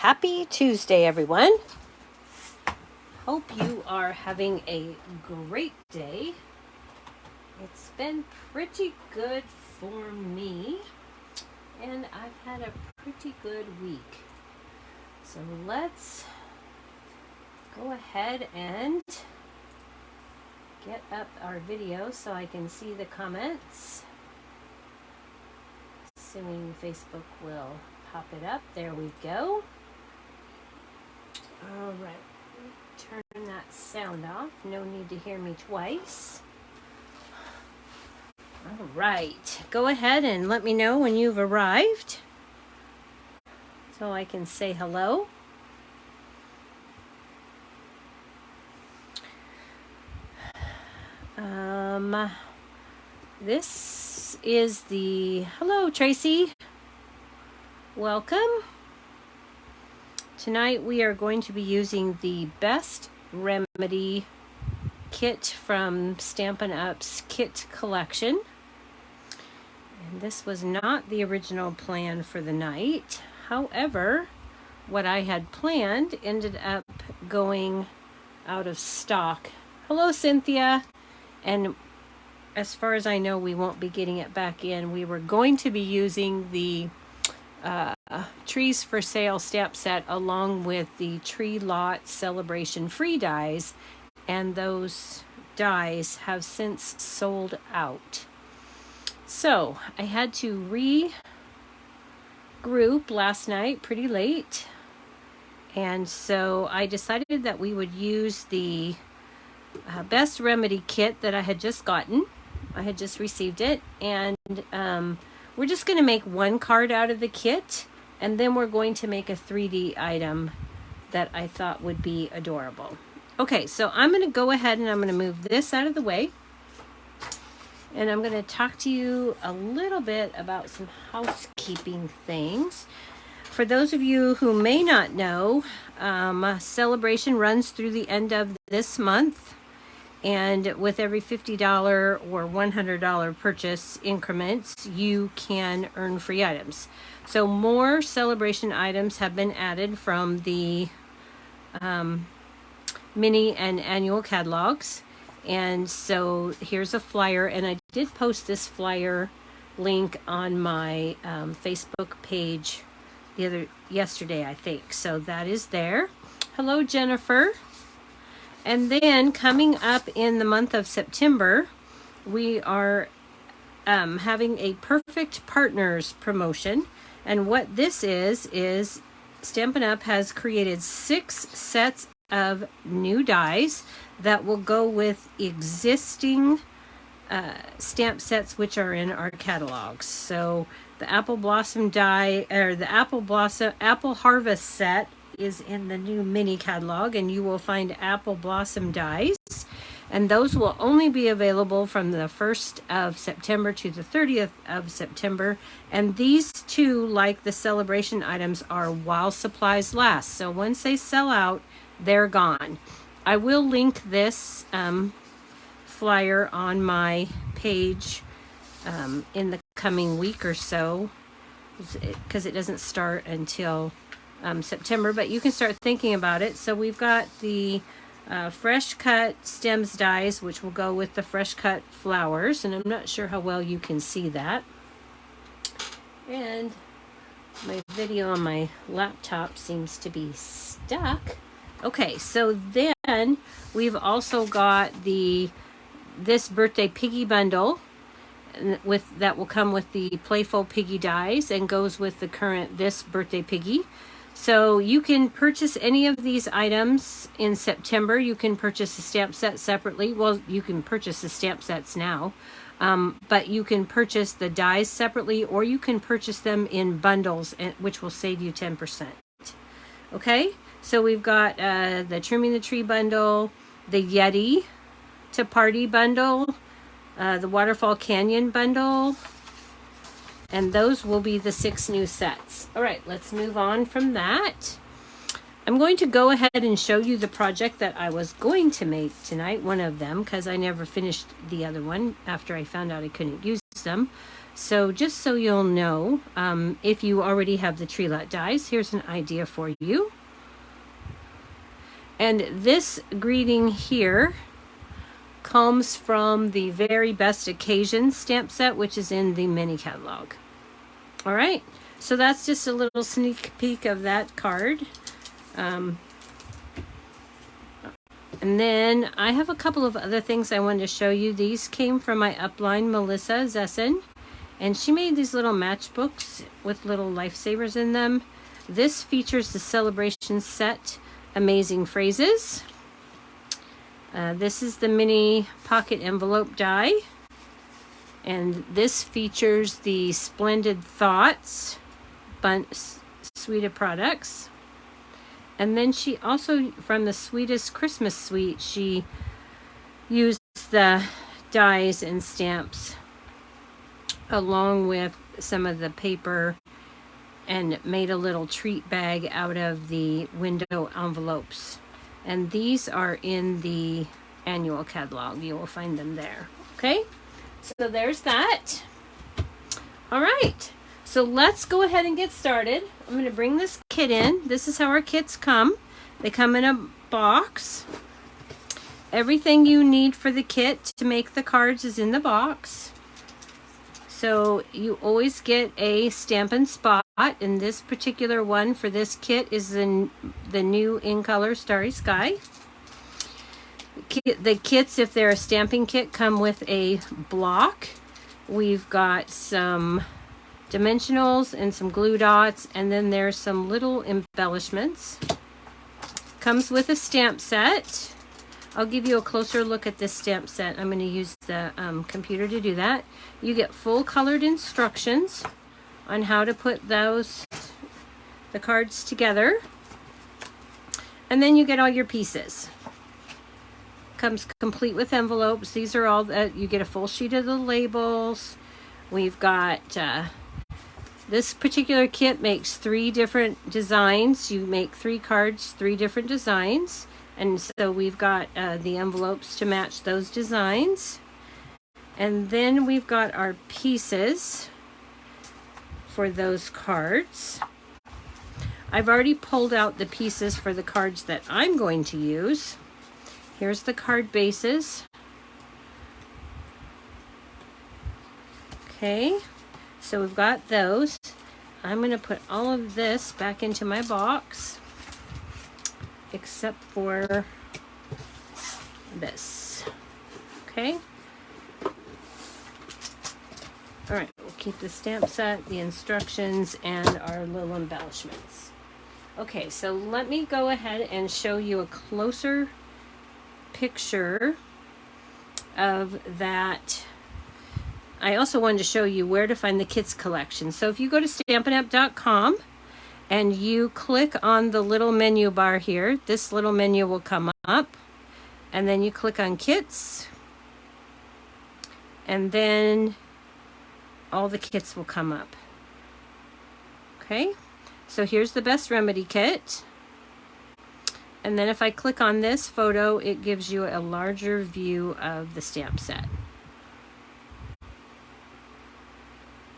Happy Tuesday, everyone. Hope you are having a great day. It's been pretty good for me, and I've had a pretty good week. So let's go ahead and get up our video so I can see the comments. Assuming Facebook will pop it up. There we go. All right. Turn that sound off. No need to hear me twice. All right. Go ahead and let me know when you've arrived so I can say hello. This is the... Hello, Tracy. Welcome. Tonight we are going to be using the Best Remedy kit from Stampin' Up's kit collection. And this was not the original plan for the night. However, what I had planned ended up going out of stock. Hello, Cynthia. And as far as I know, we won't be getting it back in. We were going to be using the Trees for Sale stamp set along with the Tree Lot Celebration free dies, and those dies have since sold out. So I had to regroup last night pretty late, and so I decided that we would use the Best Remedy kit that I had just gotten. I had just received it, and we're just going to make one card out of the kit, and then we're going to make a 3D item that I thought would be adorable. Okay, so I'm going to go ahead and I'm going to move this out of the way, and I'm going to talk to you a little bit about some housekeeping things. For those of you who may not know, Celebration runs through the end of this month. And with every $50 or $100 purchase increments, you can earn free items. So more Celebration items have been added from the mini and annual catalogs. And so here's a flyer. And I did post this flyer link on my Facebook page yesterday, I think. So that is there. Hello, Jennifer. And then coming up in the month of September, we are having a Perfect Partners promotion. And what this is Stampin' Up has created 6 sets of new dies that will go with existing stamp sets which are in our catalogs. So the Apple Blossom die, or the Apple Harvest set, is in the new mini catalog, and you will find Apple Blossom dies, and those will only be available from the 1st of September to the 30th of September. And these two, like the Celebration items, are while supplies last. So once they sell out, they're gone. I will link this flyer on my page in the coming week or so, because it doesn't start until September, but you can start thinking about it. So we've got the fresh cut stems dies, which will go with the fresh cut flowers, and I'm not sure how well you can see that. And my video on my laptop seems to be stuck. Okay, so then we've also got this birthday piggy bundle that will come with the playful piggy dies and goes with the current this birthday piggy. So you can purchase any of these items in September. You can purchase a stamp set separately. Well, you can purchase the stamp sets now, but you can purchase the dies separately, or you can purchase them in bundles, which will save you 10%. Okay, so we've got the Trimming the Tree bundle, the Yeti to Party bundle, the Waterfall Canyon bundle, and those will be the 6 new sets. All right, let's move on from that. I'm going to go ahead and show you the project that I was going to make tonight, one of them, because I never finished the other one after I found out I couldn't use them. So just so you'll know, if you already have the tree lot dies, here's an idea for you. And this greeting here comes from the Very Best Occasions stamp set, which is in the mini catalog. All right, so that's just a little sneak peek of that card. And then I have a couple of other things I wanted to show you. These came from my upline, Melissa Zessen, and she made these little matchbooks with little lifesavers in them. This features the celebration set, Amazing Phrases. This is the mini pocket envelope die. And this features the Splendid Thoughts suite of products. And then she also, from the Sweetest Christmas Suite, she used the dies and stamps along with some of the paper and made a little treat bag out of the window envelopes. And these are in the annual catalog. You will find them there. Okay, so there's that. All right, so let's go ahead and get started. I'm going to bring this kit in. This is how our kits come. They come in a box. Everything you need for the kit to make the cards is in the box. So you always get a Stampin' Spot, and this particular one for this kit is the new In Color Starry Sky. The kits, if they're a stamping kit, come with a block. We've got some dimensionals and some glue dots, and then there's some little embellishments. Comes with a stamp set. I'll give you a closer look at this stamp set. I'm going to use the computer to do that. You get full colored instructions on how to put the cards together. And then you get all your pieces. Comes complete with envelopes. These are all that you get, a full sheet of the labels. We've got this particular kit makes 3 different designs. You make 3 cards, 3 different designs. And so we've got the envelopes to match those designs. And then we've got our pieces for those cards. I've already pulled out the pieces for the cards that I'm going to use. Here's the card bases. Okay, so we've got those. I'm going to put all of this back into my box, except for this. Okay. All right, we'll keep the stamp set, the instructions, and our little embellishments. Okay, so let me go ahead and show you a closer picture of that. I also wanted to show you where to find the kits collection. So if you go to stampinup.com and you click on the little menu bar here, this little menu will come up, and then you click on kits, and then all the kits will come up. Okay, so here's the Best Remedy kit. And then if I click on this photo, it gives you a larger view of the stamp set.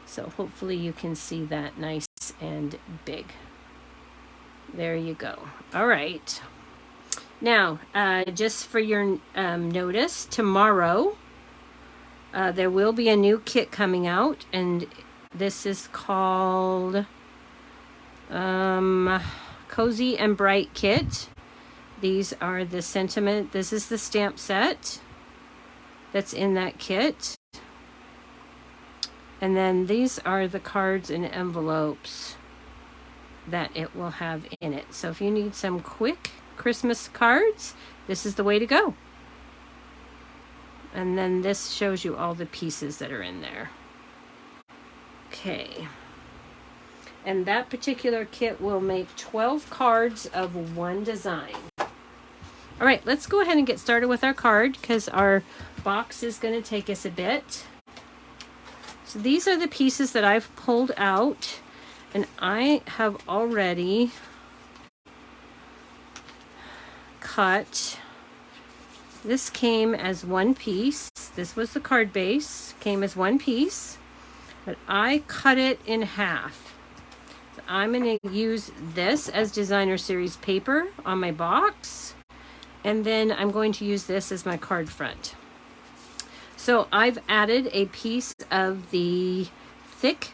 So hopefully you can see that nice and big. There you go. All right. Now, just for your notice, tomorrow there will be a new kit coming out, and this is called Cozy and Bright Kit. These are the sentiment. This is the stamp set that's in that kit. And then these are the cards and envelopes that it will have in it. So if you need some quick Christmas cards, this is the way to go. And then this shows you all the pieces that are in there. Okay. And that particular kit will make 12 cards of one design. All right, let's go ahead and get started with our card because our box is going to take us a bit. So these are the pieces that I've pulled out, and I have already cut. This came as one piece. This was the card base, came as one piece. but I cut it in half. So I'm going to use this as designer series paper on my box, and then I'm going to use this as my card front. So I've added a piece of the thick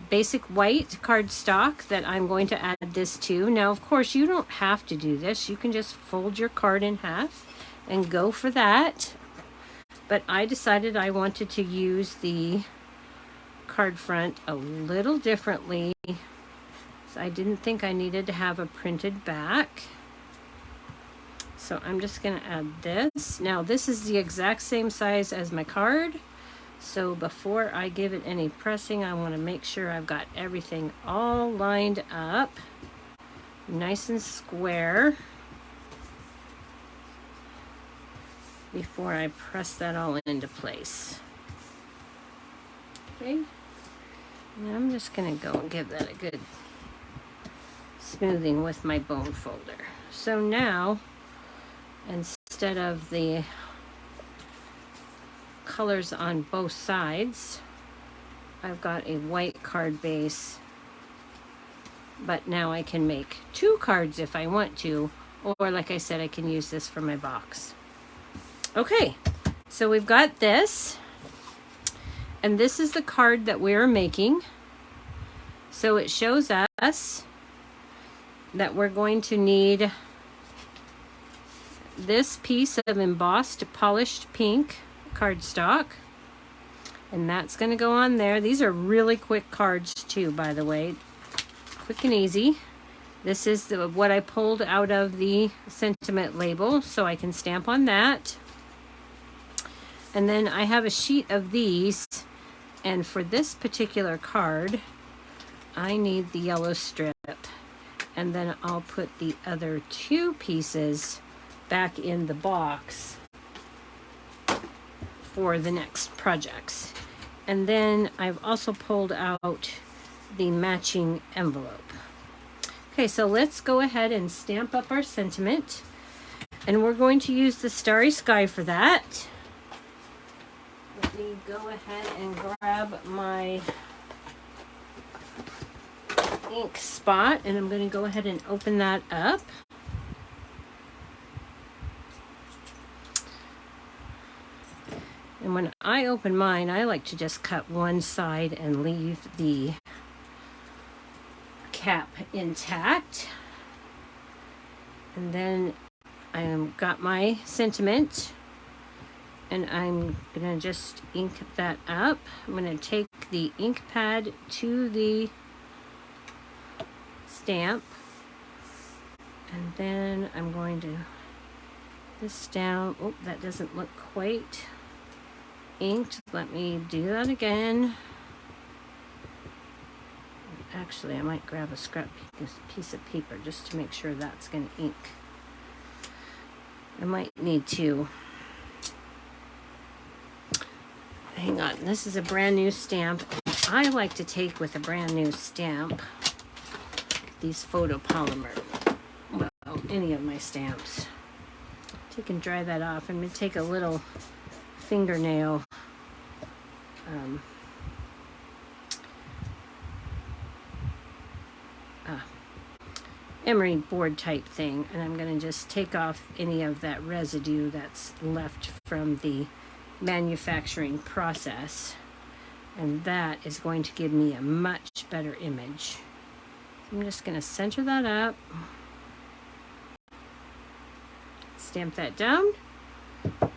basic white cardstock that I'm going to add this to. Now, of course, you don't have to do this. You can just fold your card in half and go for that. But I decided I wanted to use the card front a little differently. So I didn't think I needed to have a printed back. So I'm just going to add this. Now, this is the exact same size as my card. So before I give it any pressing, I want to make sure I've got everything all lined up, nice and square, before I press that all into place. Okay, and I'm just going to go and give that a good smoothing with my bone folder. So now, instead of the colors on both sides, I've got a white card base, but now I can make two cards if I want to, or like I said, I can use this for my box. Okay, so we've got this, and this is the card that we're making. So it shows us that we're going to need this piece of embossed polished pink cardstock, and that's going to go on there. These are really quick cards too, by the way, quick and easy. This is what I pulled out of the sentiment label, so I can stamp on that. And then I have a sheet of these, and for this particular card I need the yellow strip, and then I'll put the other two pieces back in the box for the next projects. And then I've also pulled out the matching envelope. Okay, so let's go ahead and stamp up our sentiment, and we're going to use the Starry Sky for that. Let me go ahead and grab my ink spot, and I'm going to go ahead and open that up. And when I open mine, I like to just cut one side and leave the cap intact. And then I've got my sentiment, and I'm going to just ink that up. I'm going to take the ink pad to the stamp, and then I'm going to this down. Oh, that doesn't look quite inked. Let me do that again. Actually, I might grab a scrap piece of paper just to make sure that's going to ink. I might need to. Hang on, this is a brand new stamp. I like to take with a brand new stamp these photopolymer, well, any of my stamps. Take and dry that off. I'm going to take a little fingernail emery board type thing, and I'm going to just take off any of that residue that's left from the manufacturing process, and that is going to give me a much better image. I'm just going to center that up, stamp that down.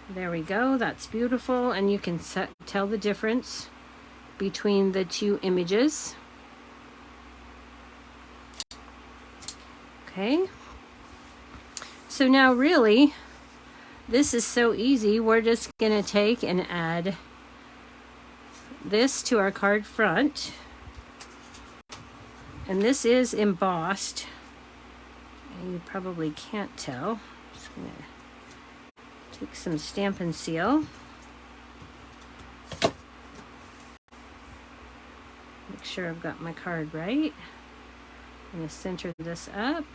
There we go. That's beautiful, and you can tell the difference between the two images. Okay, so now really this is so easy. We're just going to take and add this to our card front, and this is embossed, and you probably can't tell. Just going to take some Stampin' Seal, make sure I've got my card right. I'm going to center this up.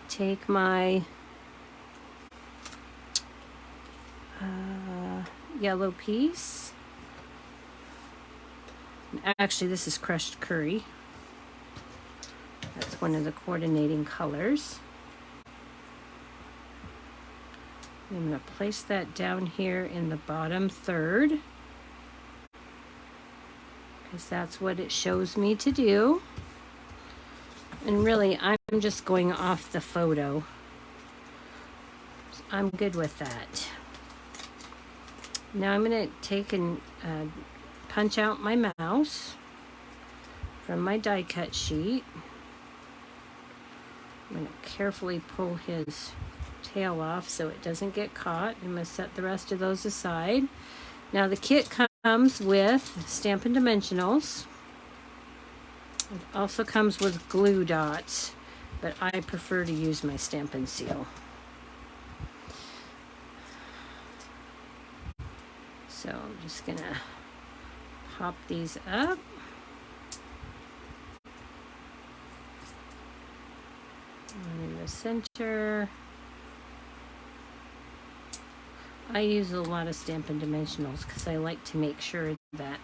Take my yellow piece. Actually, this is crushed curry. That's one of the coordinating colors. I'm going to place that down here in the bottom third, because that's what it shows me to do. And really, I'm just going off the photo. So I'm good with that. Now I'm going to take and punch out my mouse from my die cut sheet. I'm going to carefully pull his tail off so it doesn't get caught. I'm going to set the rest of those aside. Now the kit comes with Stampin' Dimensionals. It also comes with glue dots, but I prefer to use my Stampin' Seal. So I'm just going to pop these up. One in the center. I use a lot of Stampin' Dimensionals because I like to make sure that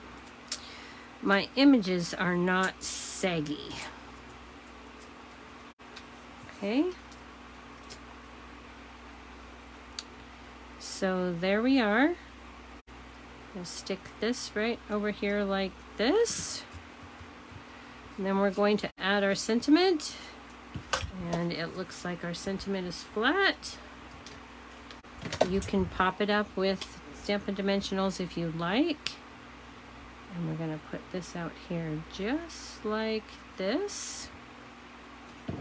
my images are not saggy. Okay. So there we are. I'll stick this right over here like this. And then we're going to add our sentiment. And it looks like our sentiment is flat. You can pop it up with Stampin' Dimensionals if you like. And we're going to put this out here just like this. It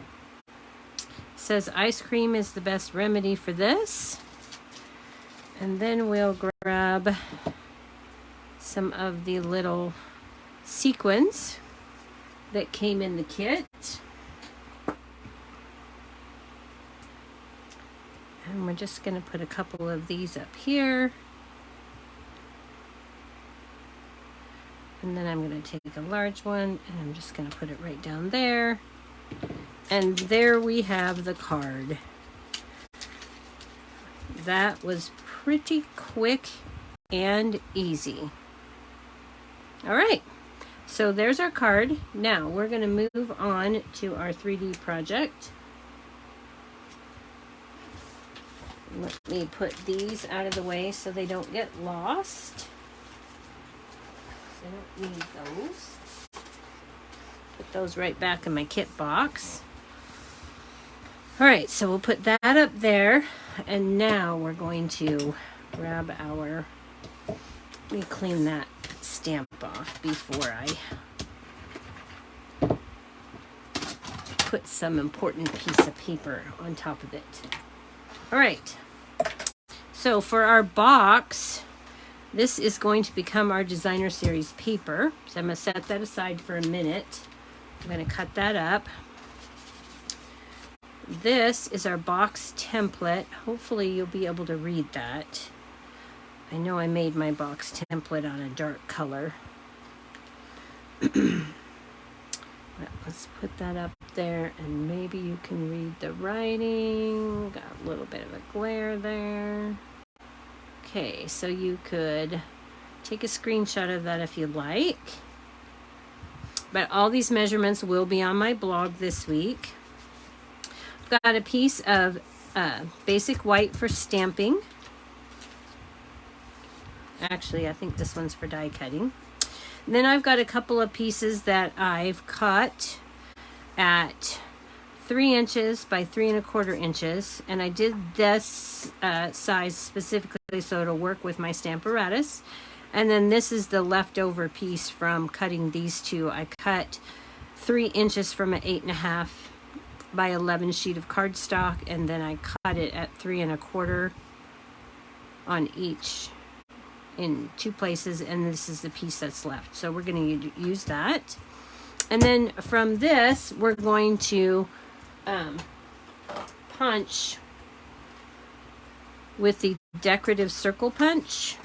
says ice cream is the best remedy for this. And then we'll grab some of the little sequins that came in the kit. And we're just going to put a couple of these up here. And then I'm going to take a large one and I'm just going to put it right down there. And there we have the card. That was pretty quick and easy. All right, so there's our card. Now we're going to move on to our 3D project. Let me put these out of the way so they don't get lost. I don't need those. Put those right back in my kit box. All right, so we'll put that up there. And now we're going to grab our, let me clean that stamp off before I put some important piece of paper on top of it. All right, so for our box, this is going to become our designer series paper. So I'm going to set that aside for a minute. I'm going to cut that up. This is our box template. Hopefully you'll be able to read that. I know I made my box template on a dark color. Let's put that up there and maybe you can read the writing. Got a little bit of a glare there. Okay, so you could take a screenshot of that if you'd like. But all these measurements will be on my blog this week. I've got a piece of basic white for stamping. Actually, I think this one's for die cutting. And then I've got a couple of pieces that I've cut at 3 inches by 3 1/4 inches. And I did this size specifically so it'll work with my Stamparatus. And then this is the leftover piece from cutting these two. I cut 3 inches from an 8 1/2 by 11 sheet of cardstock, and then I cut it at 3 1/4 on each in 2 places, and this is the piece that's left. So we're going to use that. And then from this, we're going to punch with the decorative circle punch,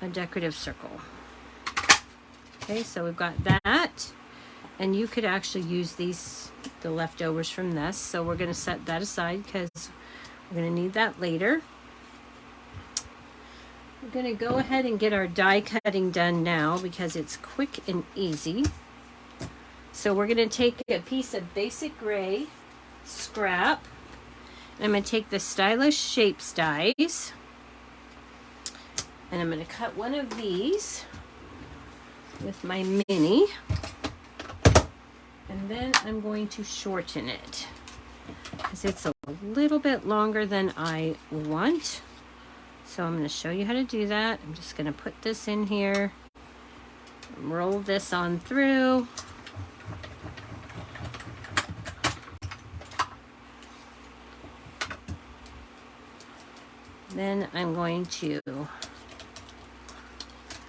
a decorative circle. Okay, so we've got that, and you could actually use these, the leftovers from this. So we're going to set that aside because we're going to need that later. We're going to go ahead and get our die cutting done now because it's quick and easy. So we're going to take a piece of basic gray scrap. I'm going to take the Stylish Shapes dies. And I'm going to cut one of these with my mini. And then I'm going to shorten it because it's a little bit longer than I want. So I'm going to show you how to do that. I'm just going to put this in here, roll this on through. Then I'm going to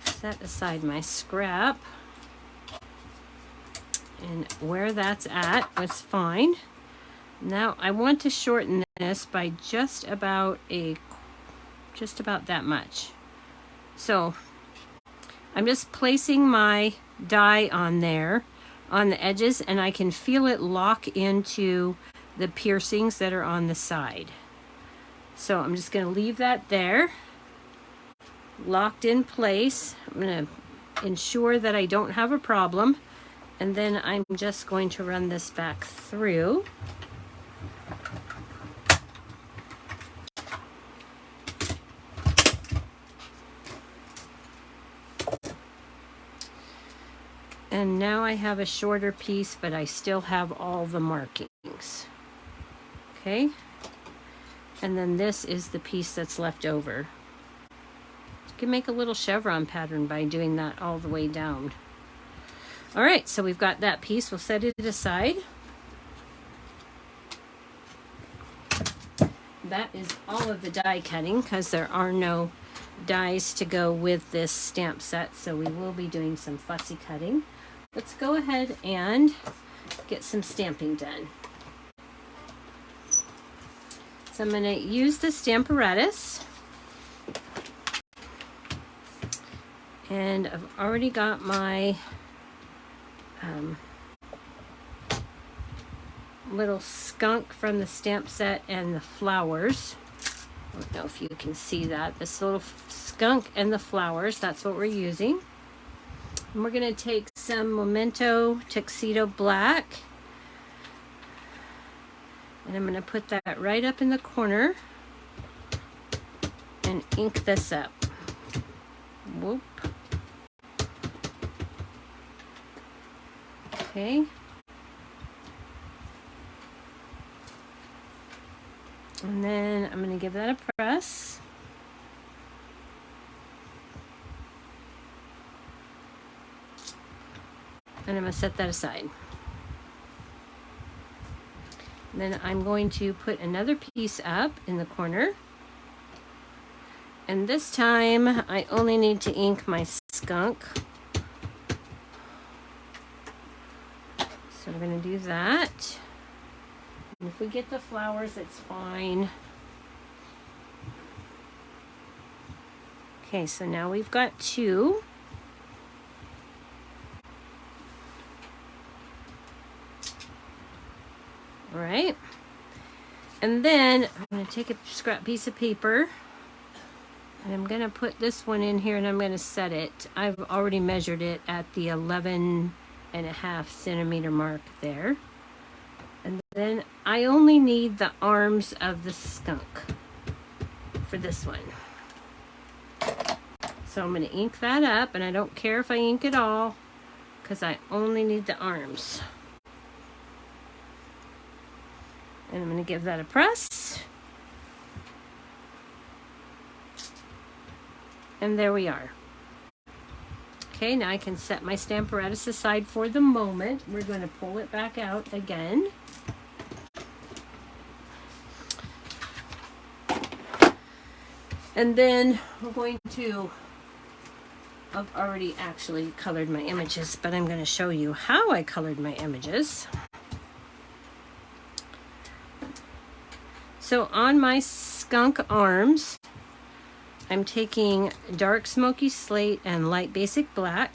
set aside my scrap, and where that's at was fine. Now I want to shorten this by just about that much. So I'm just placing my die on there on the edges, and I can feel it lock into the piercings that are on the side. So I'm just going to leave that there, locked in place. I'm going to ensure that I don't have a problem, and then I'm just going to run this back through. And now I have a shorter piece, but I still have all the markings. Okay. And then this is the piece that's left over. You can make a little chevron pattern by doing that all the way down. All right, so we've got that piece. We'll set it aside. That is all of the die cutting because there are no dies to go with this stamp set, so we will be doing some fussy cutting. Let's go ahead and get some stamping done. So I'm going to use the Stamparatus, and I've already got my little skunk from the stamp set and the flowers. I don't know if you can see that. This little skunk and the flowers, that's what we're using. And we're going to take some Memento Tuxedo Black. And I'm going to put that right up in the corner and ink this up. Whoop. Okay. And then I'm going to give that a press. And I'm going to set that aside. Then I'm going to put another piece up in the corner. And this time I only need to ink my skunk. So I'm going to do that. And if we get the flowers, it's fine. Okay, so now we've got two. All right, and then I'm going to take a scrap piece of paper, and I'm going to put this one in here, and I'm going to set it. I've already measured it at the 11.5 centimeter mark there. And then I only need the arms of the skunk for this one. So I'm going to ink that up, and I don't care if I ink it all because I only need the arms. And I'm going to give that a press. And there we are. Okay, now I can set my Stamparatus aside for the moment. We're going to pull it back out again. And then we're going to, I've already actually colored my images, but I'm going to show you how I colored my images. So on my skunk arms, I'm taking dark smoky slate and light basic black.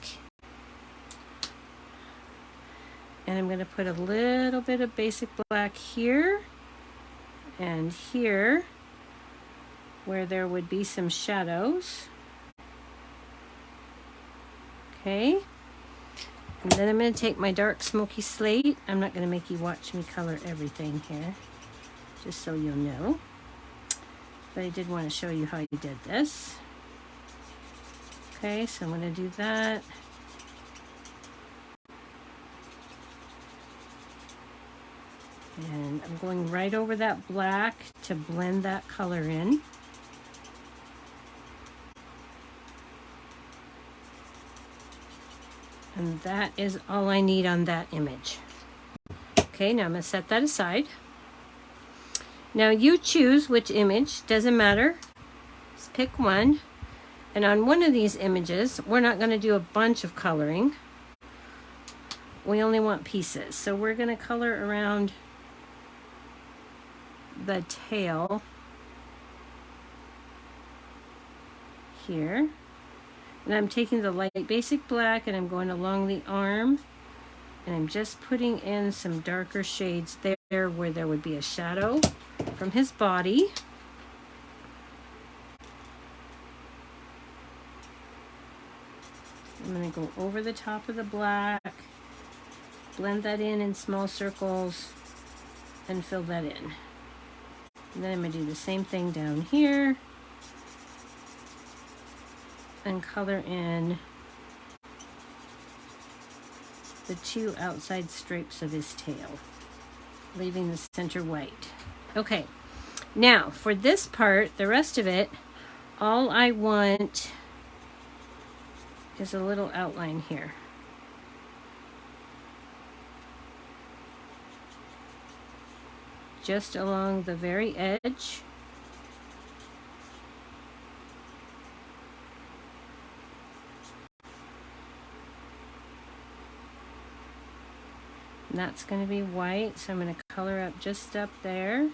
And I'm going to put a little bit of basic black here and here where there would be some shadows. Okay. And then I'm going to take my dark smoky slate. I'm not going to make you watch me color everything here, just so you'll know. But I did want to show you how you did this. Okay, so I'm going to do that. And I'm going right over that black to blend that color in. And that is all I need on that image. Okay, now I'm going to set that aside. Now you choose which image, doesn't matter. Just pick one. And on one of these images, we're not going to do a bunch of coloring. We only want pieces. So we're going to color around the tail here. And I'm taking the light basic black and I'm going along the arm. And I'm just putting in some darker shades there where there would be a shadow from his body. I'm going to go over the top of the black, blend that in small circles, and fill that in. And then I'm going to do the same thing down here and color in the two outside stripes of his tail, leaving the center white. Okay, now for this part, the rest of it, all I want is a little outline here. Just along the very edge. And that's going to be white, so I'm going to color up just up there. And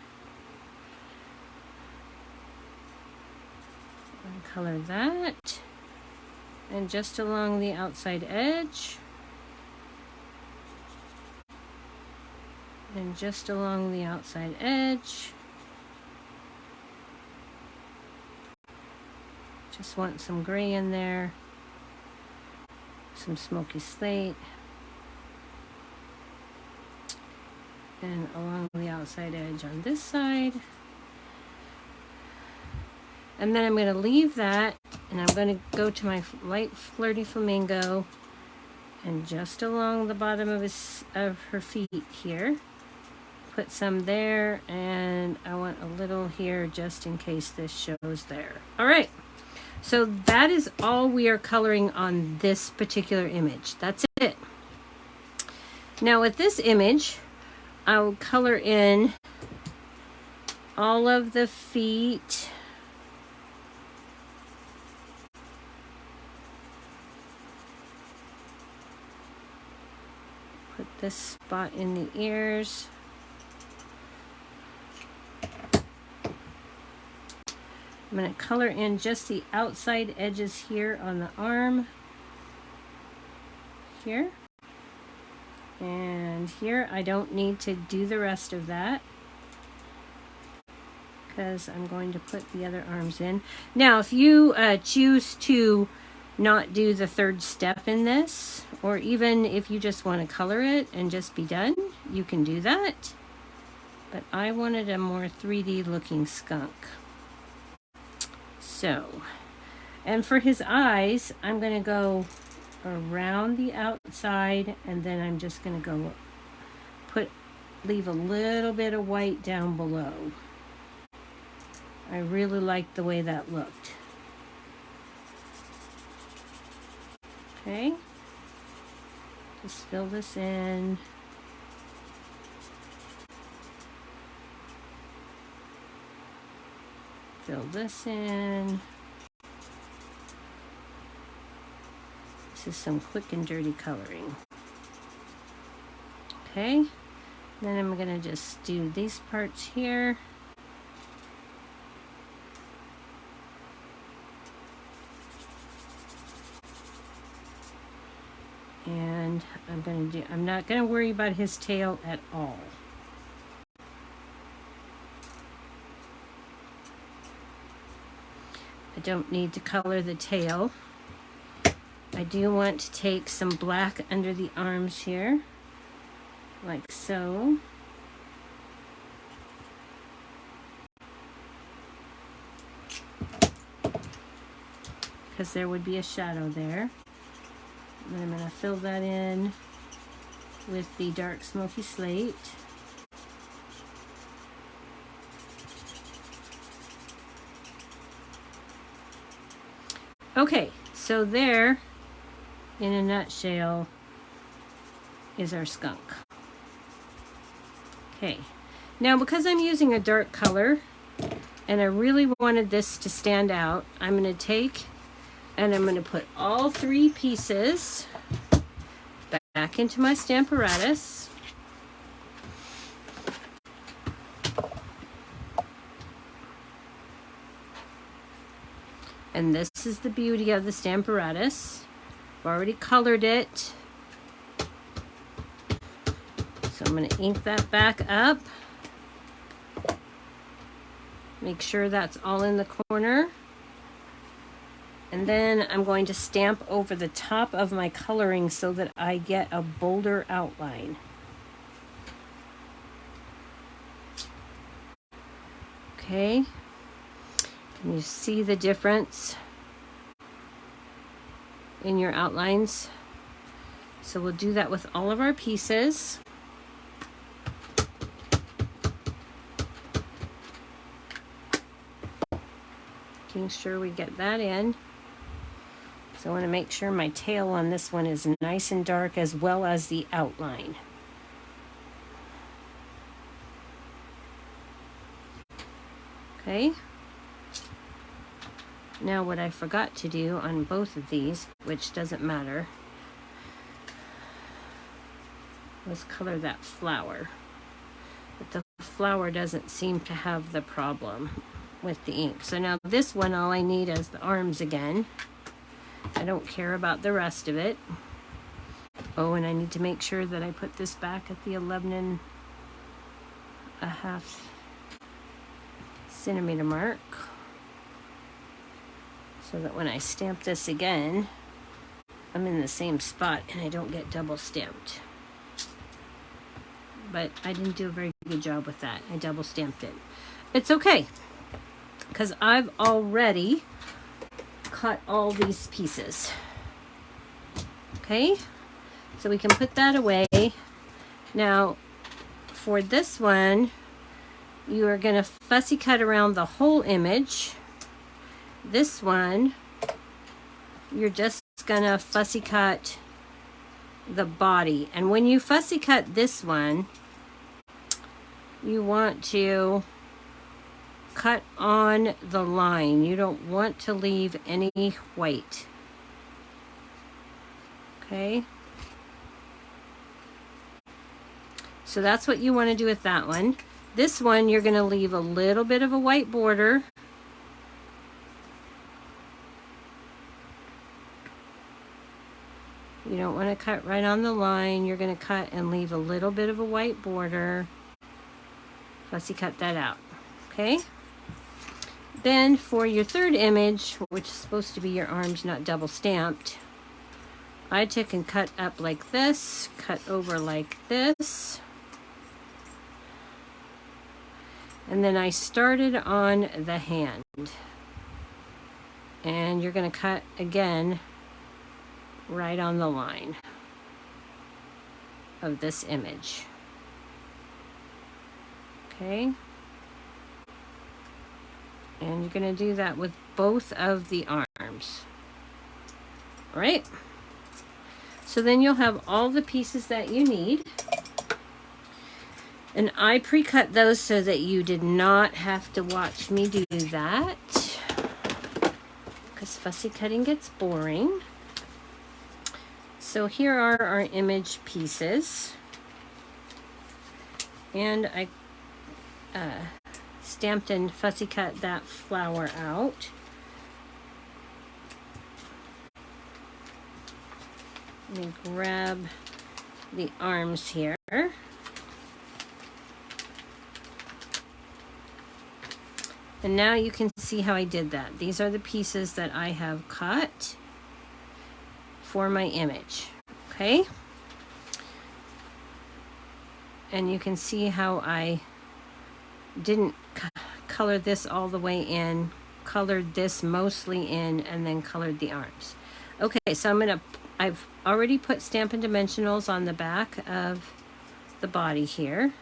color that. And just along the outside edge. And just along the outside edge. Just want some gray in there. Some smoky slate. And along the outside edge on this side. And then I'm going to leave that, and I'm going to go to my light flirty flamingo, and just along the bottom of her feet here, put some there, and I want a little here just in case this shows there. All right, so that is all we are coloring on this particular image. That's it. Now with this image, I will color in all of the feet. Put this spot in the ears. I'm going to color in just the outside edges here on the arm. Here. And here, I don't need to do the rest of that because I'm going to put the other arms in. Now, if you choose to not do the third step in this, or even if you just want to color it and just be done, you can do that. But I wanted a more 3D looking skunk. So, and for his eyes, I'm going to go around the outside, and then I'm just going to go leave a little bit of white down below. I really liked the way that looked. Okay, just fill this in. Fill this in. This is some quick and dirty coloring. Okay, then I'm going to just do these parts here. And I'm not going to worry about his tail at all. I don't need to color the tail. I do want to take some black under the arms here, like so. Because there would be a shadow there. And then I'm going to fill that in with the dark smoky slate. Okay, so there, in a nutshell, is our skunk. Okay, now because I'm using a dark color, and I really wanted this to stand out, I'm going to take and I'm going to put all 3 pieces back into my Stamparatus. And this is the beauty of the Stamparatus. I've already colored it. So I'm going to ink that back up. Make sure that's all in the corner. And then I'm going to stamp over the top of my coloring so that I get a bolder outline. Okay. Can you see the difference in your outlines? So we'll do that with all of our pieces. Making sure we get that in. So I want to make sure my tail on this one is nice and dark as well as the outline. Okay. Now what I forgot to do on both of these, which doesn't matter, was color that flower. But the flower doesn't seem to have the problem with the ink. So now this one, all I need is the arms again. I don't care about the rest of it. Oh, and I need to make sure that I put this back at the 11.5 centimeter mark, so that when I stamp this again, I'm in the same spot and I don't get double stamped. But I didn't do a very good job with that. I double stamped it. It's okay, because I've already cut all these pieces. Okay, so we can put that away. Now for this one, you are going to fussy cut around the whole image. This one, you're just going to fussy cut the body. And when you fussy cut this one, you want to cut on the line. You don't want to leave any white. Okay? So that's what you want to do with that one. This one, you're going to leave a little bit of a white border. You don't want to cut right on the line. You're going to cut and leave a little bit of a white border. Fussy cut that out. Okay? Then for your third image, which is supposed to be your arms not double stamped, I took and cut up like this, cut over like this. And then I started on the hand. And you're going to cut again right on the line of this image. Okay? And you're going to do that with both of the arms. All right? So then you'll have all the pieces that you need. And I pre-cut those so that you did not have to watch me do that, because fussy cutting gets boring. So here are our image pieces. And I stamped and fussy cut that flower out. Let me grab the arms here. And now you can see how I did that. These are the pieces that I have cut for my image. Okay? And you can see how I didn't color this all the way in, colored this mostly in, and then colored the arms. Okay, so I've already put Stampin' Dimensionals on the back of the body here.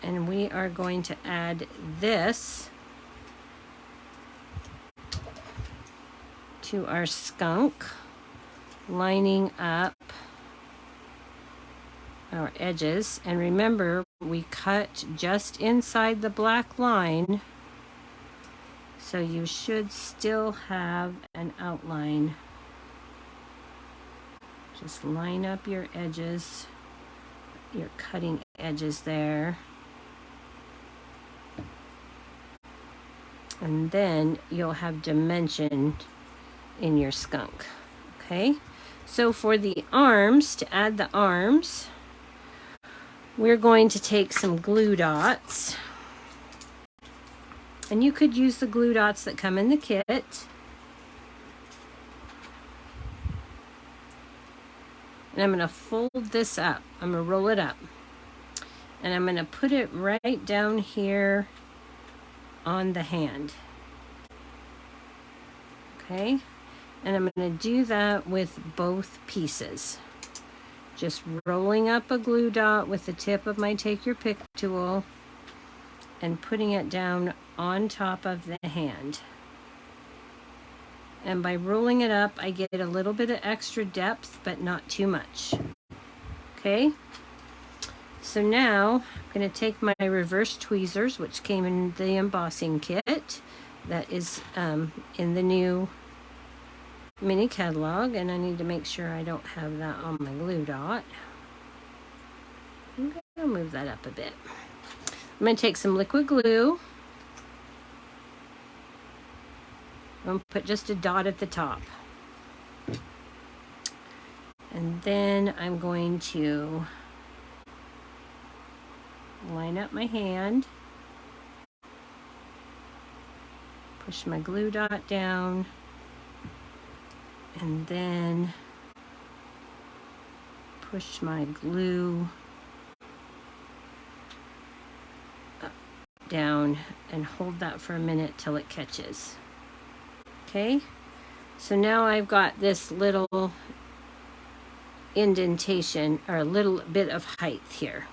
And we are going to add this to our skunk, lining up our edges. And remember, we cut just inside the black line, so you should still have an outline. Just line up your edges, your cutting edges there. And then you'll have dimension in your skunk. Okay, so for the arms, to add the arms, we're going to take some glue dots. And you could use the glue dots that come in the kit. And I'm going to fold this up. I'm going to roll it up. And I'm going to put it right down here on the hand. Okay? And I'm going to do that with both pieces. Just rolling up a glue dot with the tip of my Take Your Pick tool and putting it down on top of the hand. And by rolling it up, I get a little bit of extra depth, but not too much. Okay? So now I'm going to take my reverse tweezers, which came in the embossing kit that is in the new mini catalog, and I need to make sure I don't have that on my glue dot. I'm going to move that up a bit. I'm going to take some liquid glue. I'm going to put just a dot at the top. And then I'm going to line up my hand. Push my glue dot down. And then push my glue up, down, and hold that for a minute till it catches. Okay, so now I've got this little indentation, or a little bit of height here.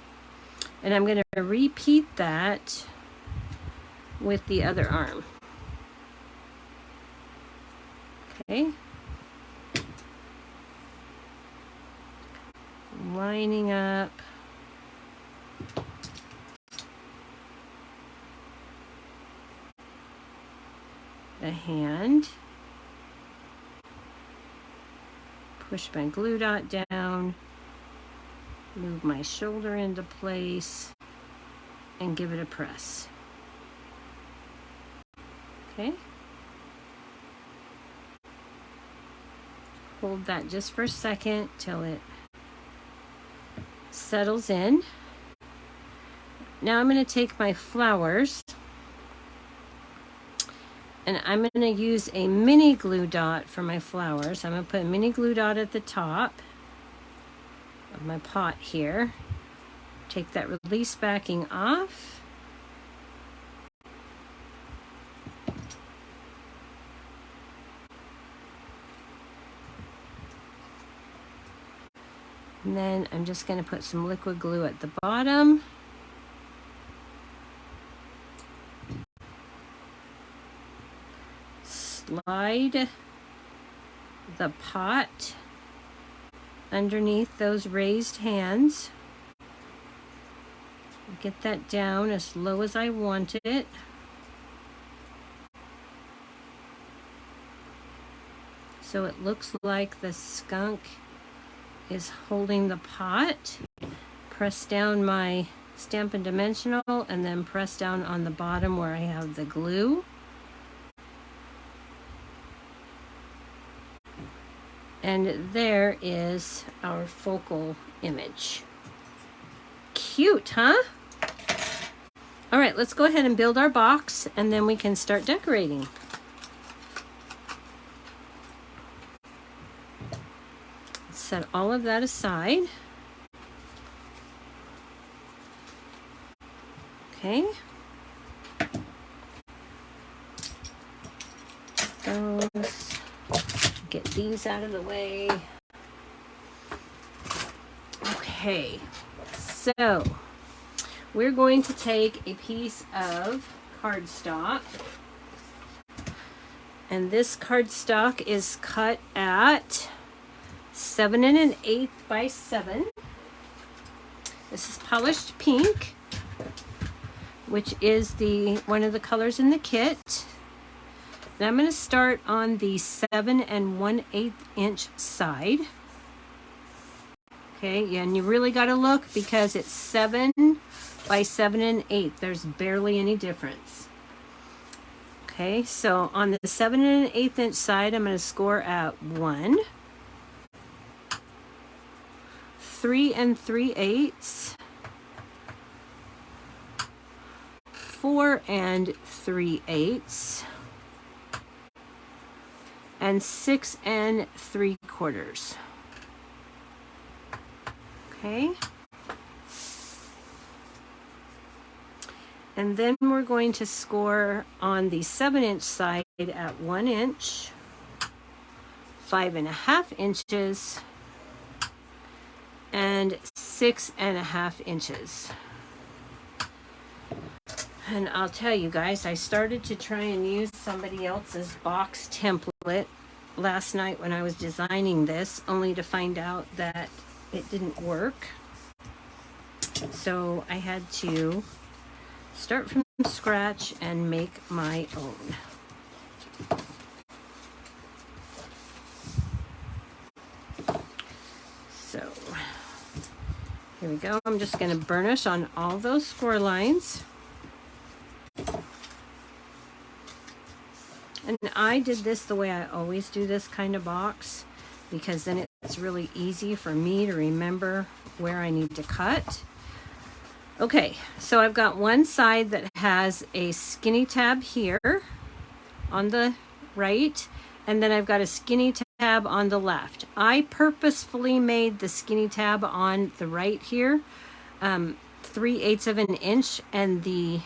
And I'm going to repeat that with the other arm. Okay. Lining up the hand. Push my glue dot down. Move my shoulder into place and give it a press. Okay. Hold that just for a second till it settles in. Now I'm going to take my flowers and I'm going to use a mini glue dot for my flowers. I'm going to put a mini glue dot at the top of my pot here. Take that release backing off. And then I'm just going to put some liquid glue at the bottom. Slide the pot underneath those raised hands. Get that down as low as I want it. So it looks like the skunk is holding the pot. Press down my Stampin' Dimensional and then press down on the bottom where I have the glue. And there is our focal image. Cute, huh? All right, let's go ahead and build our box and then we can start decorating. set all of that aside. Okay. Those. Get these out of the way. Okay. So we're going to take a piece of cardstock. And this cardstock is cut at 7 1/8 by 7. This is polished pink, which is one of the colors in the kit. And I'm going to start on the 7 1/8 inch side. Okay, yeah, and you really got to look because it's 7 by 7 1/8. There's barely any difference. Okay, so on the 7 1/8 inch side, I'm going to score at 1, 3 3/8, 4 3/8, and 6 3/4. Okay. And then we're going to score on the 7 inch side at 1 inch, 5 1/2 inches, and 6 1/2 inches. And I'll tell you guys, I started to try and use somebody else's box template last night when I was designing this, only to find out that it didn't work. So I had to start from scratch and make my own. So here we go. I'm just going to burnish on all those score lines. And I did this the way I always do this kind of box, because then it's really easy for me to remember where I need to cut. Okay, so I've got one side that has a skinny tab here on the right, and then I've got a skinny tab on the left. I purposefully made the skinny tab on the right here 3/8 of an inch, and the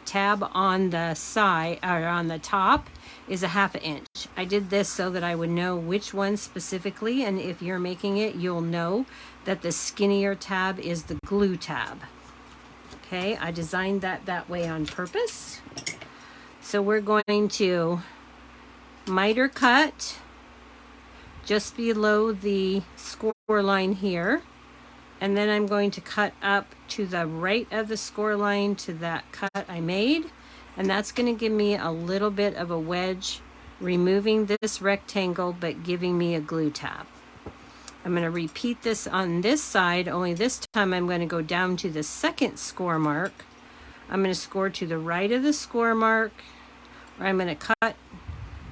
tab on the side, or on the top, is a 1/2 inch. I did this so that I would know which one specifically, and if you're making it, you'll know that the skinnier tab is the glue tab. Okay, I designed that way on purpose. So we're going to miter cut just below the score line here, and then I'm going to cut up to the right of the score line to that cut I made, and that's going to give me a little bit of a wedge, removing this rectangle but giving me a glue tab. I'm going to repeat this on this side, only this time I'm going to go down to the second score mark. I'm going to score to the right of the score mark, or I'm going to cut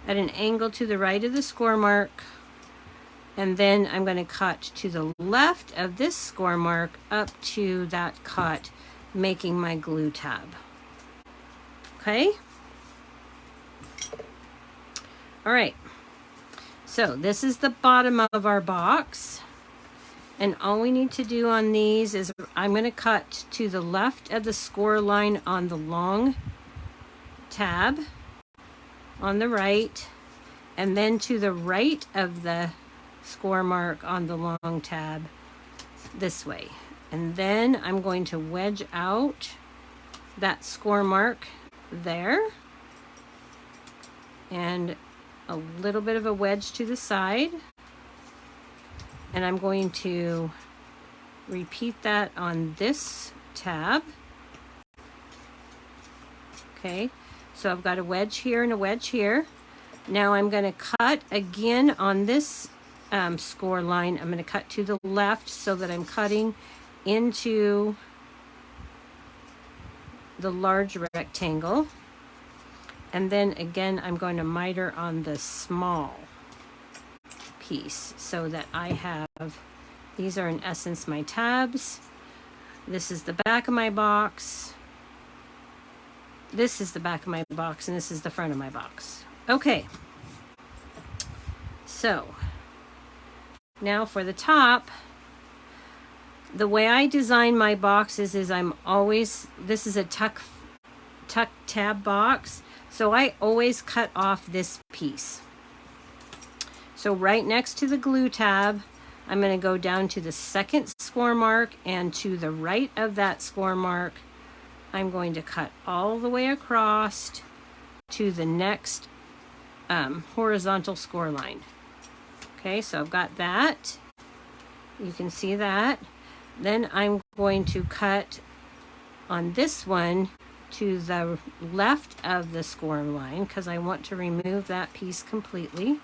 at an angle to the right of the score mark, and then I'm going to cut to the left of this score mark up to that cut, making my glue tab. Okay? All right. So this is the bottom of our box, and all we need to do on these is I'm going to cut to the left of the score line on the long tab on the right, and then to the right of the score mark on the long tab this way. And then I'm going to wedge out that score mark there, and a little bit of a wedge to the side, and I'm going to repeat that on this tab. Okay, so I've got a wedge here and a wedge here. Now I'm going to cut again on this score line. I'm going to cut to the left so that I'm cutting into the large rectangle. And then again, I'm going to miter on the small piece so that I have, these are in essence my tabs. This is the back of my box. This is the back of my box, and this is the front of my box. Okay. So Now for the top, the way I design my boxes is this is a tuck tab box, so I always cut off this piece. So right next to the glue tab, I'm going to go down to the second score mark, and to the right of that score mark, I'm going to cut all the way across to the next horizontal score line. Okay, so I've got that. You can see that. Then I'm going to cut on this one to the left of the score line because I want to remove that piece completely.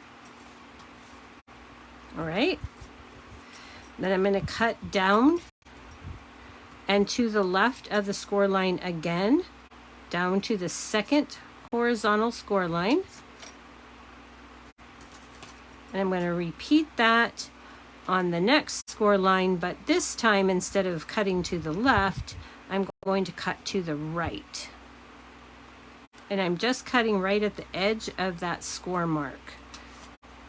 All right. Then I'm going to cut down and to the left of the score line again, down to the second horizontal score line. And I'm going to repeat that on the next score line, but this time instead of cutting to the left, I'm going to cut to the right. And I'm just cutting right at the edge of that score mark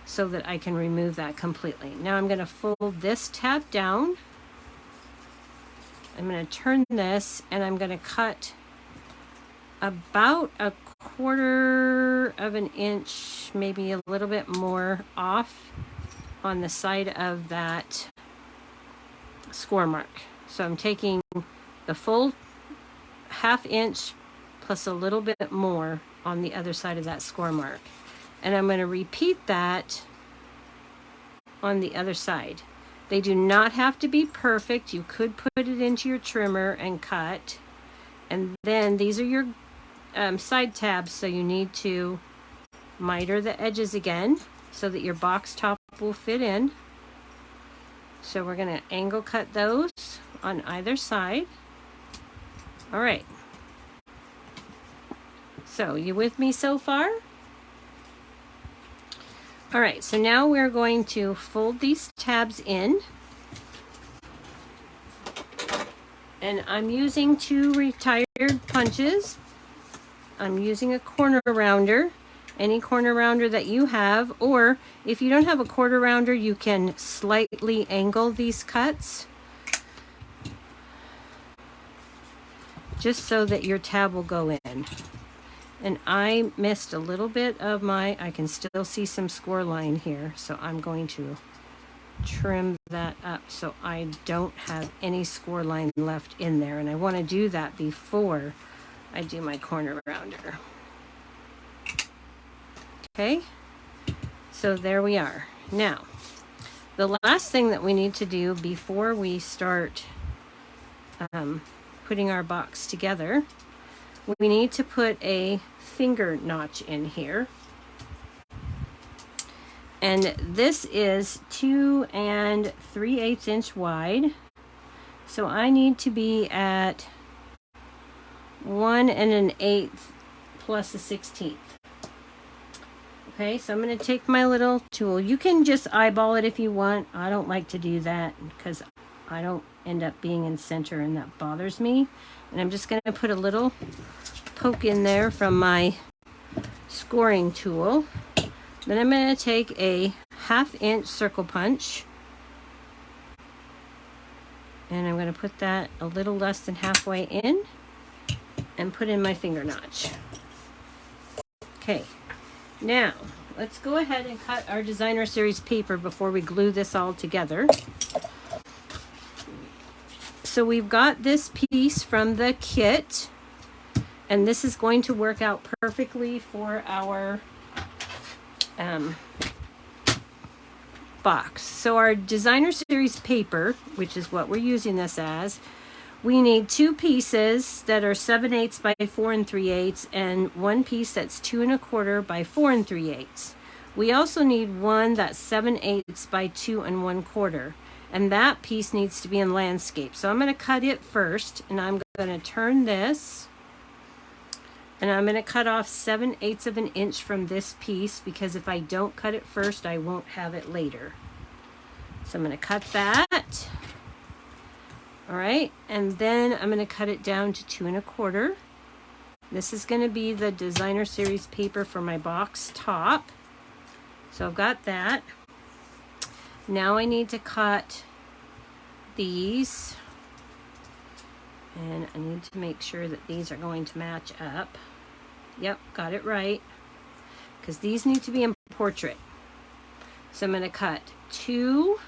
so that I can remove that completely. Now I'm going to fold this tab down. I'm going to turn this, and I'm going to cut about 1/4 of an inch, maybe a little bit more off on the side of that score mark. So I'm taking the full 1/2 inch plus a little bit more on the other side of that score mark. And I'm going to repeat that on the other side. They do not have to be perfect. You could put it into your trimmer and cut. And then these are your side tabs, so you need to miter the edges again so that your box top will fit in. So we're going to angle cut those on either side. All right. So you with me so far? All right, so now we're going to fold these tabs in. And I'm using 2 retired punches. I'm using a corner rounder, any corner rounder that you have, or if you don't have a quarter rounder, you can slightly angle these cuts just so that your tab will go in. And I missed a little bit of I can still see some score line here, so I'm going to trim that up so I don't have any score line left in there. And I want to do that before I do my corner rounder. Okay, so there we are. Now, the last thing that we need to do before we start putting our box together, we need to put a finger notch in here. And this is 2 3/8 inch wide. So I need to be at 1 1/8 plus a 1/16. Okay, so I'm going to take my little tool. You can just eyeball it if you want. I don't like to do that because I don't end up being in center, and that bothers me. And I'm just going to put a little poke in there from my scoring tool. Then I'm going to take a 1/2 inch circle punch, and I'm going to put that a little less than halfway in and put in my finger notch. Okay, now let's go ahead and cut our designer series paper before we glue this all together. So we've got this piece from the kit, and this is going to work out perfectly for our box. So our designer series paper, which is what we're using this as, we need 2 pieces that are 7/8 by 4 3/8 and 1 piece that's 2 1/4 by 4 3/8. We also need one that's 7/8 by 2 1/4, and that piece needs to be in landscape. So I'm going to cut it first, and I'm going to turn this, and I'm going to cut off 7/8 of an inch from this piece, because if I don't cut it first, I won't have it later. So I'm going to cut that. All right, and then I'm going to cut it down to 2 1/4. This is going to be the designer series paper for my box top. So I've got that. Now I need to cut these, and I need to make sure that these are going to match up. Yep, got it right, because these need to be in portrait. So I'm going to cut two.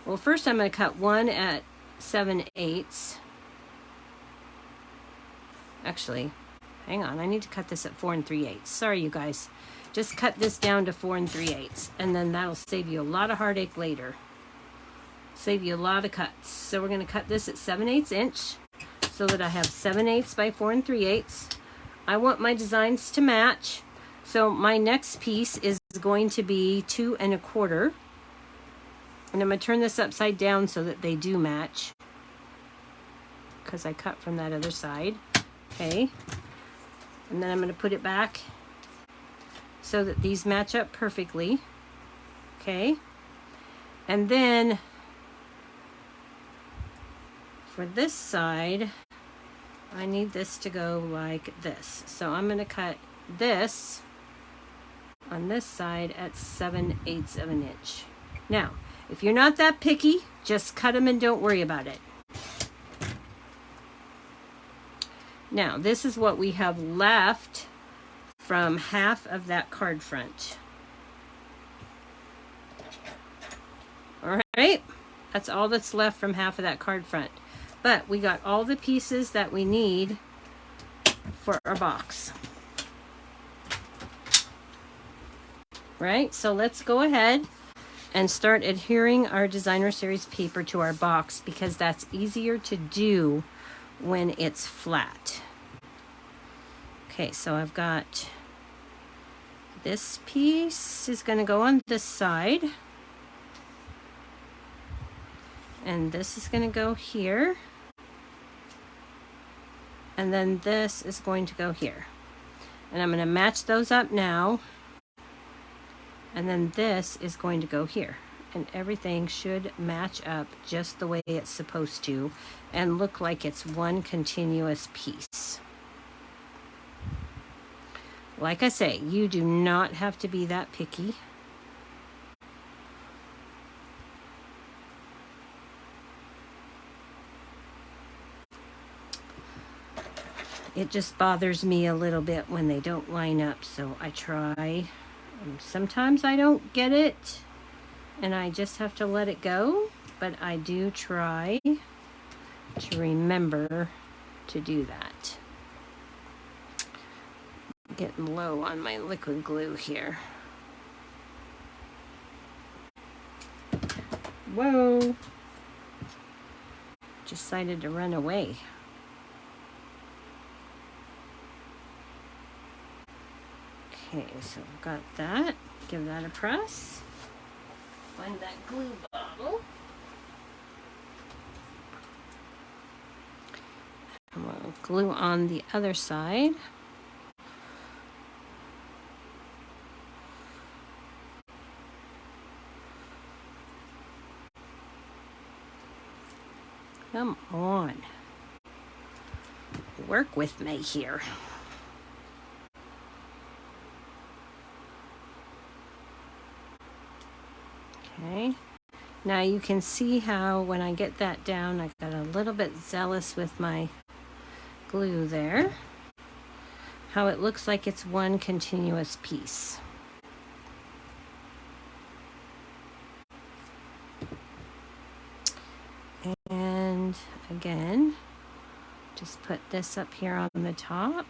Well, first I'm going to cut one at 7/8. Actually, hang on, I need to cut this at 4 3/8. Sorry, you guys. Just cut this down to 4 3/8, and then that'll save you a lot of heartache later. Save you a lot of cuts. So we're going to cut this at 7/8 inch so that I have 7/8 by 4 3/8. I want my designs to match. So my next piece is going to be 2 1/4. And I'm going to turn this upside down so that they do match, because I cut from that other side. Okay. And then I'm going to put it back so that these match up perfectly. Okay. And then for this side, I need this to go like this. So I'm going to cut this on this side at 7/8 of an inch. Now, if you're not that picky, just cut them and don't worry about it. Now, this is what we have left from half of that card front. All right, that's all that's left from half of that card front. But we got all the pieces that we need for our box. Right, so let's go ahead and start adhering our designer series paper to our box, because that's easier to do when it's flat. Okay, so I've got this piece is going to go on this side, and this is going to go here, and then this is going to go here, and I'm going to match those up now. And then this is going to go here. And everything should match up just the way it's supposed to and look like it's one continuous piece. Like I say, you do not have to be that picky. It just bothers me a little bit when they don't line up, so I try. Sometimes I don't get it, and I just have to let it go, but I do try to remember to do that. I'm getting low on my liquid glue here. Whoa! Decided to run away. Okay, so I've got that. Give that a press. Find that glue bottle. And we'll glue on the other side. Come on. Work with me here. Okay, now you can see how when I get that down, I got a little bit zealous with my glue there. How it looks like it's one continuous piece. And again, just put this up here on the top.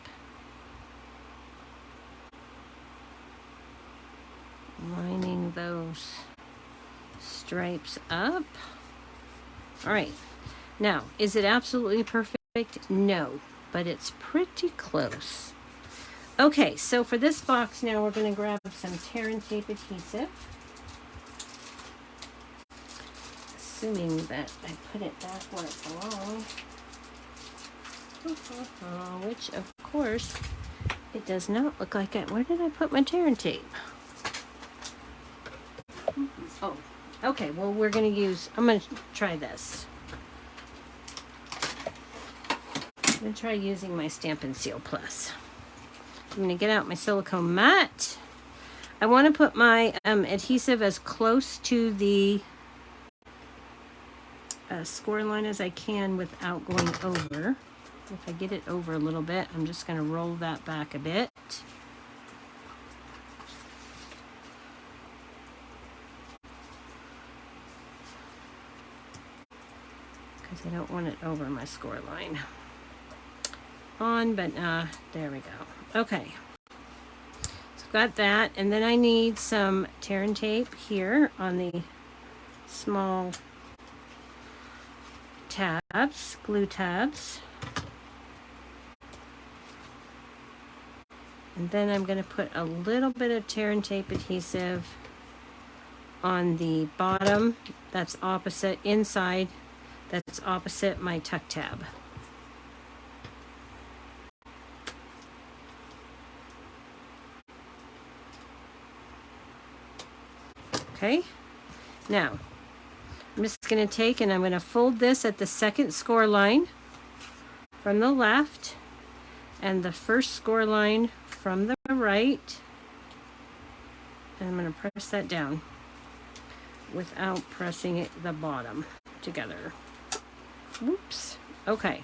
Lining those stripes up. All right, now is it absolutely perfect? No, but it's pretty close. Okay, so for this box now we're going to grab some tear and tape adhesive, assuming that I put it back where it belongs, which of course it does not look like it. Where did I put my tear and tape? Oh, okay, well, I'm going to try this. I'm going to try using my Stampin' Seal Plus. I'm going to get out my silicone mat. I want to put my adhesive as close to the score line as I can without going over. If I get it over a little bit, I'm just going to roll that back a bit. Because I don't want it over my score line. But there we go. Okay. So I've got that, and then I need some tear and tape here on the small tabs, glue tabs. And then I'm going to put a little bit of tear and tape adhesive on the bottom that's opposite, inside, that's opposite my tuck tab. Okay, now I'm just going to take and I'm going to fold this at the second score line from the left and the first score line from the right, and I'm going to press that down without pressing it the bottom together. Whoops. Okay.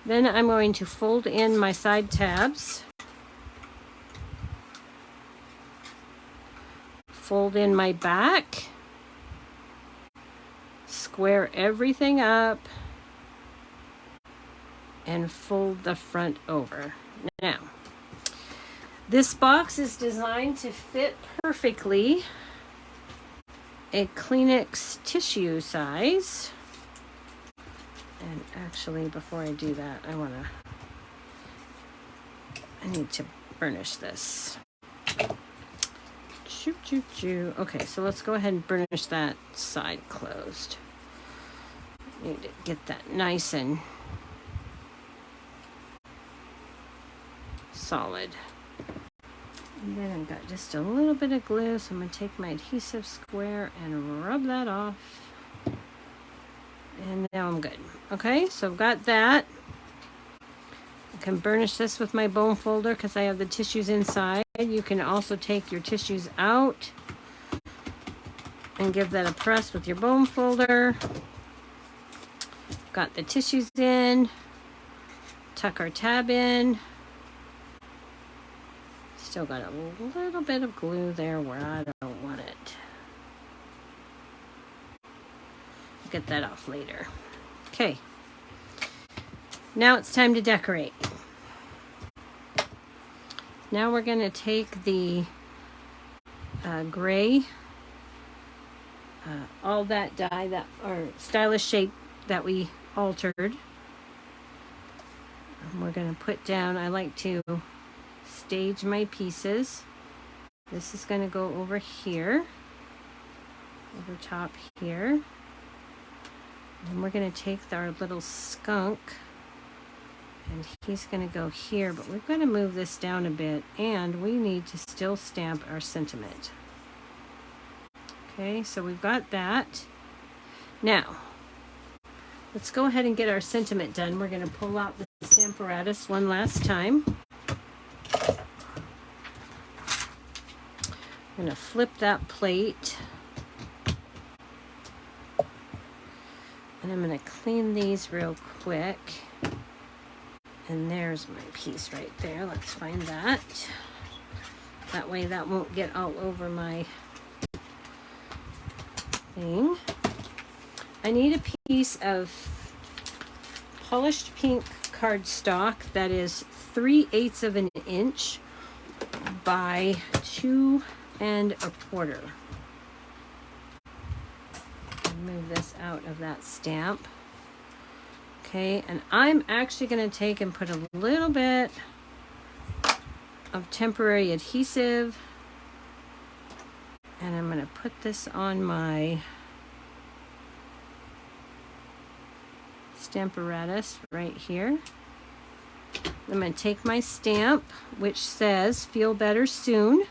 Then I'm going to fold in my side tabs. Fold in my back. Square everything up. And fold the front over. Now, this box is designed to fit perfectly a Kleenex tissue size. And actually, before I do that, I need to burnish this. Choo, choo, choo. Okay, so let's go ahead and burnish that side closed. Need to get that nice and solid. And then I've got just a little bit of glue, so I'm going to take my adhesive square and rub that off. And now I'm good. Okay, so I've got that. I can burnish this with my bone folder because I have the tissues inside. You can also take your tissues out and give that a press with your bone folder. Got the tissues in. Tuck our tab in. Still got a little bit of glue there where I don't want it. Get that off later. Okay. Now it's time to decorate. Now we're going to take the gray, all that dye that, or stylish shape that we altered. And we're going to put down, I like to stage my pieces. This is going to go over here, over top here. And we're going to take our little skunk and he's going to go here, but we've got to move this down a bit and we need to still stamp our sentiment. Okay, so we've got that. Now, let's go ahead and get our sentiment done. We're going to pull out the Stamparatus one last time. I'm going to flip that plate. And I'm going to clean these real quick. And there's my piece right there. Let's find that. That way that won't get all over my thing. I need a piece of polished pink cardstock that is 3/8 of an inch by 2 1/4. Move this out of that stamp. Okay, and I'm actually going to take and put a little bit of temporary adhesive, and I'm going to put this on my Stamparatus right here. I'm going to take my stamp, which says "Feel Better Soon,"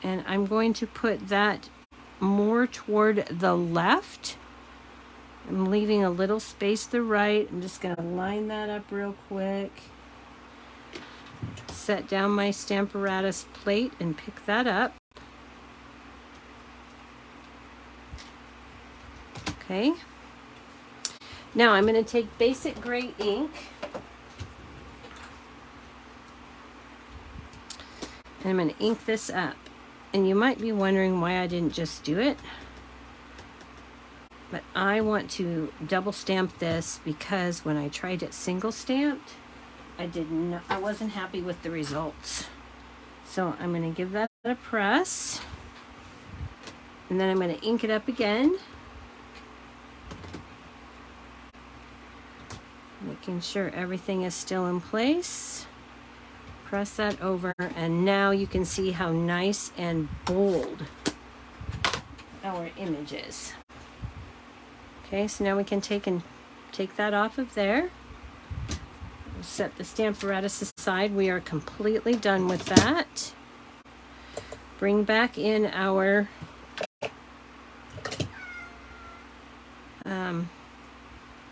and I'm going to put that more toward the left. I'm leaving a little space to the right. I'm just going to line that up real quick. set down my Stamparatus plate and pick that up. Okay. Now I'm going to take basic gray ink and I'm going to ink this up. And you might be wondering why I didn't just do it. But I want to double stamp this because when I tried it single stamped, I wasn't happy with the results. So I'm going to give that a press. And then I'm going to ink it up again. Making sure everything is still in place. Press that over, and now you can see how nice and bold our image is. Okay, so now we can take that off of there. We'll set the Stamparatus aside. We are completely done with that. Bring back in our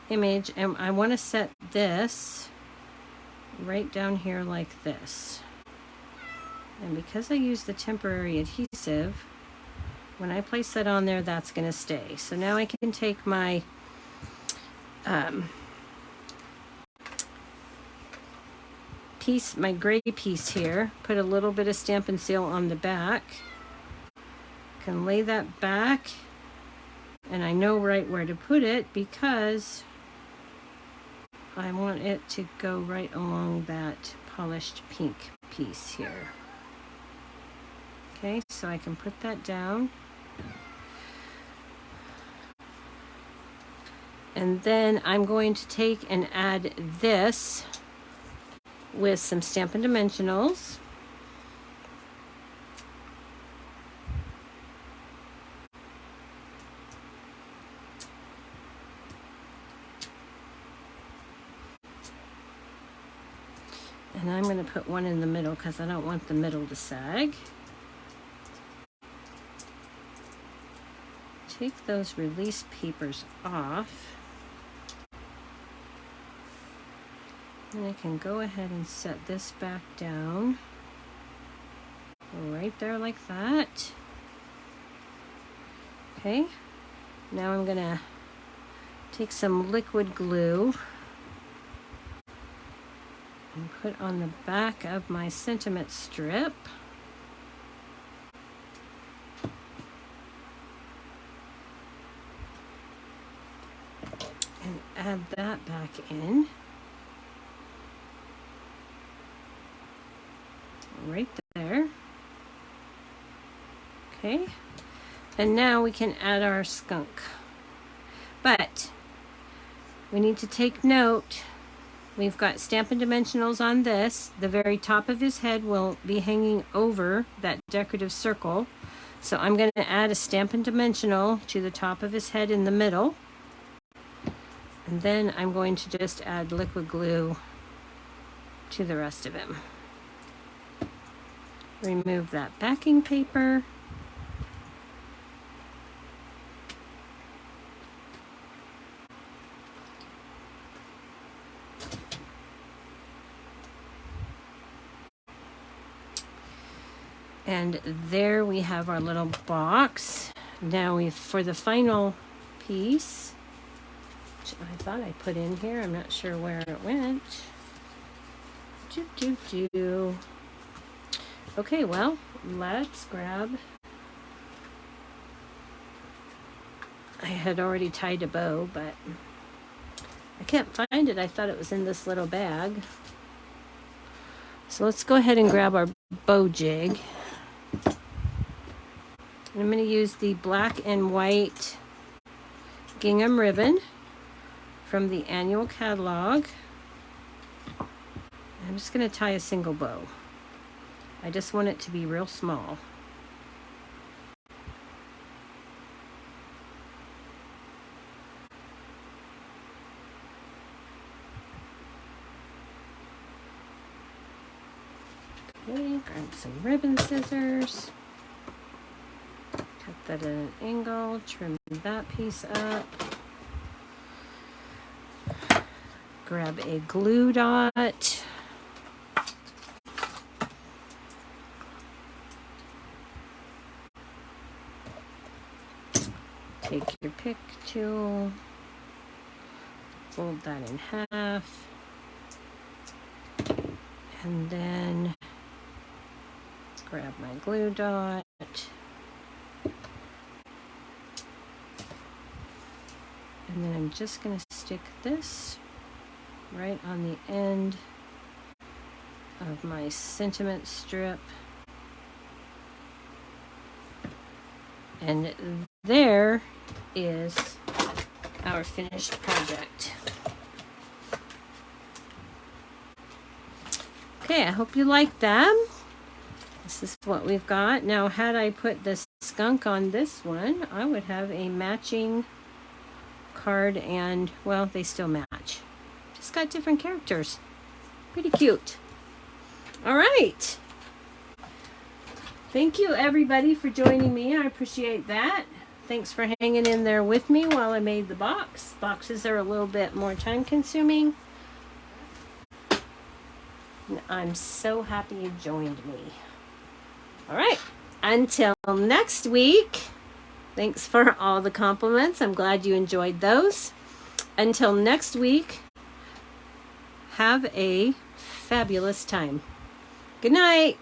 image, and I want to set this right down here like this. And because I use the temporary adhesive, when I place that on there, that's going to stay. So now I can take my my gray piece here, put a little bit of Stampin' Seal on the back, can lay that back, and I know right where to put it because I want it to go right along that polished pink piece here. Okay, so I can put that down. And then I'm going to take and add this with some Stampin' Dimensionals. And I'm going to put one in the middle because I don't want the middle to sag. Take those release papers off. And I can go ahead and set this back down. Right there like that. Okay. Now I'm going to take some liquid glue and put on the back of my sentiment strip. And add that back in. Right there. Okay. And now we can add our skunk. But we need to take note. We've got Stampin' Dimensionals on this. The very top of his head will be hanging over that decorative circle. So I'm going to add a Stampin' Dimensional to the top of his head in the middle. And then I'm going to just add liquid glue to the rest of him. Remove that backing paper. And there we have our little box. Now for the final piece, which I thought I put in here, I'm not sure where it went. Okay, well, let's grab. I had already tied a bow, but I can't find it. I thought it was in this little bag. So let's go ahead and grab our bow jig. I'm going to use the black and white gingham ribbon from the annual catalog. I'm just going to tie a single bow. I just want it to be real small. Okay, grab some ribbon scissors. Cut that at an angle, trim that piece up. Grab a glue dot. tool, fold that in half, and then grab my glue dot. And then I'm just going to stick this right on the end of my sentiment strip. And there is our finished project. Okay, I hope you like them. This is what we've got. Now, had I put the skunk on this one, I would have a matching card, and well, they still match. Just got different characters. Pretty cute. All right. Thank you, everybody, for joining me. I appreciate that. Thanks for hanging in there with me while I made the box. Boxes are a little bit more time consuming. And I'm so happy you joined me. All right. Until next week. Thanks for all the compliments. I'm glad you enjoyed those. Until next week, have a fabulous time. Good night.